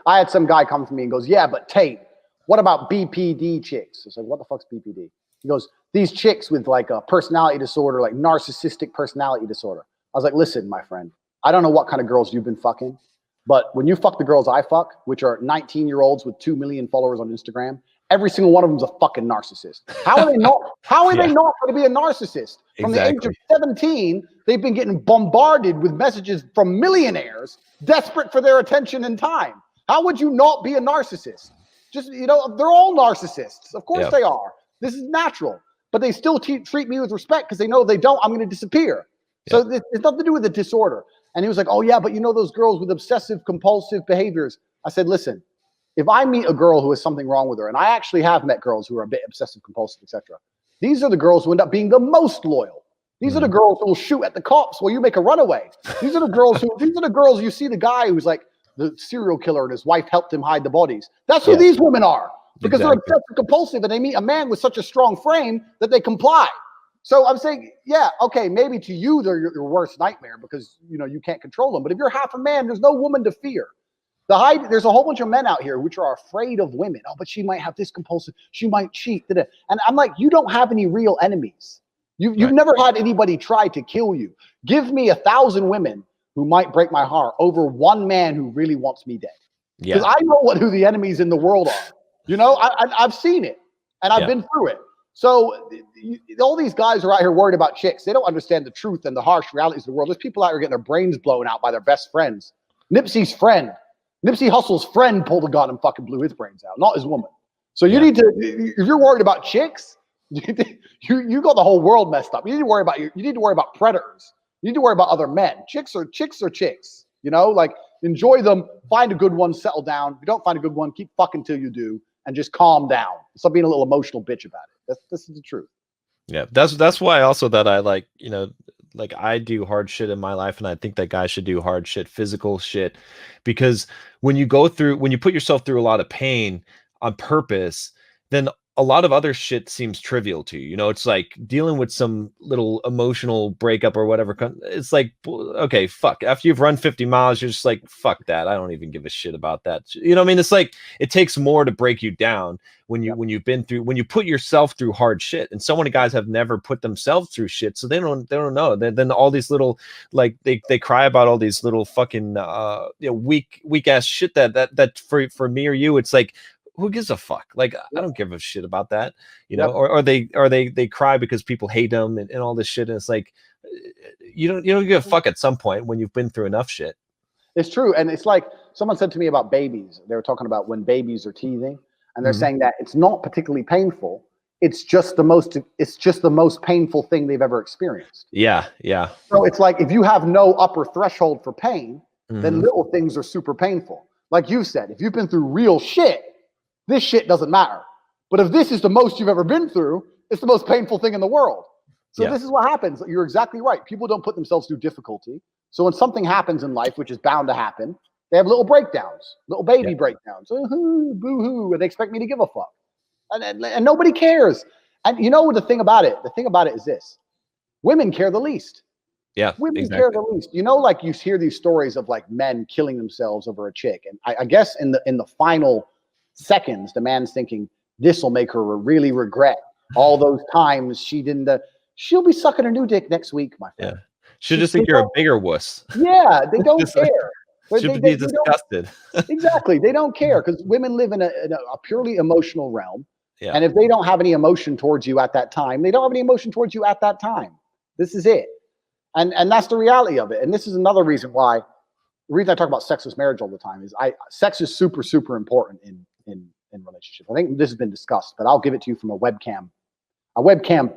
I had some guy come to me and goes, yeah, but Tate, what about BPD chicks? I said, what the fuck's BPD? He goes, these chicks with like a personality disorder, like narcissistic personality disorder. I was like, listen, my friend, I don't know what kind of girls you've been fucking, but when you fuck the girls I fuck, which are 19-year-olds with 2 million followers on Instagram, every single one of them is a fucking narcissist. How are they not? How are they not going to be a narcissist? From the age of 17, they've been getting bombarded with messages from millionaires desperate for their attention and time. How would you not be a narcissist? Just, you know, they're all narcissists. Of course they are. This is natural. But they still treat me with respect because they know if they don't, I'm going to disappear. So it's nothing to do with the disorder. And he was like, oh, yeah, but you know those girls with obsessive compulsive behaviors. I said, listen, if I meet a girl who has something wrong with her, and I actually have met girls who are a bit obsessive compulsive, etc., these are the girls who end up being the most loyal. These are the girls who will shoot at the cops while you make a runaway. These are the girls you see the guy who's like the serial killer and his wife helped him hide the bodies. That's who these women are, because they're obsessive compulsive and they meet a man with such a strong frame that they comply. So I'm saying, yeah, okay, maybe to you they're your worst nightmare because you know you can't control them. But if you're half a man, there's no woman to fear. There's a whole bunch of men out here which are afraid of women. Oh, but she might have this compulsive. She might cheat. And I'm like, you don't have any real enemies. You've never had anybody try to kill you. Give me 1,000 women who might break my heart over one man who really wants me dead. Because I know who the enemies in the world are. You know, I've seen it and I've been through it. So all these guys are out here worried about chicks. They don't understand the truth and the harsh realities of the world. There's people out here getting their brains blown out by their best friends. Nipsey Hussle's friend pulled a gun and fucking blew his brains out, not his woman. So you need to, if you're worried about chicks, you got the whole world messed up. You need to worry about predators. You need to worry about other men. Chicks are chicks. You know, like enjoy them, find a good one, settle down. If you don't find a good one, keep fucking till you do, and just calm down. Stop being a little emotional bitch about it. This is the truth. Yeah, that's why also that I like, you know, like I do hard shit in my life, and I think that guys should do hard shit, physical shit, because when you put yourself through a lot of pain on purpose, then a lot of other shit seems trivial to you. You know, it's like dealing with some little emotional breakup or whatever. It's like, okay, fuck. After you've run 50 miles, you're just like, fuck that. I don't even give a shit about that. You know what I mean? It's like, it takes more to break you down when you put yourself through hard shit. And so many guys have never put themselves through shit. So they don't know. Then all these little, like they cry about all these little fucking, weak ass shit that for me or you, it's like, who gives a fuck? Like, I don't give a shit about that, you know, or they cry because people hate them and all this shit. And it's like, you don't give a fuck at some point when you've been through enough shit. It's true. And it's like someone said to me about babies. They were talking about when babies are teething and they're saying that it's not particularly painful. It's just the most painful thing they've ever experienced. Yeah. Yeah. So it's like, if you have no upper threshold for pain, then little things are super painful. Like you said, if you've been through real shit, this shit doesn't matter. But if this is the most you've ever been through, it's the most painful thing in the world. So this is what happens. You're exactly right. People don't put themselves through difficulty. So when something happens in life, which is bound to happen, they have little breakdowns, little baby breakdowns. Boo-hoo, and they expect me to give a fuck. And nobody cares. And you know the thing about it? The thing about it is this. Women care the least. Yeah, women care the least. You know, like you hear these stories of like men killing themselves over a chick. And I guess in the final seconds, the man's thinking, this will make her really regret all those times she didn't. She'll be sucking a new dick next week, my friend. Yeah, she'll just think you're a bigger wuss. Yeah, they don't care. She'll be disgusted. Exactly, they don't care because women live in a purely emotional realm. Yeah. And if they don't have any emotion towards you at that time, they don't have any emotion towards you at that time. This is it, and that's the reality of it. And this is another reason why. The reason I talk about sexless marriage all the time is sex is super, super important in relationships. I think this has been discussed, but I'll give it to you from a webcam pimp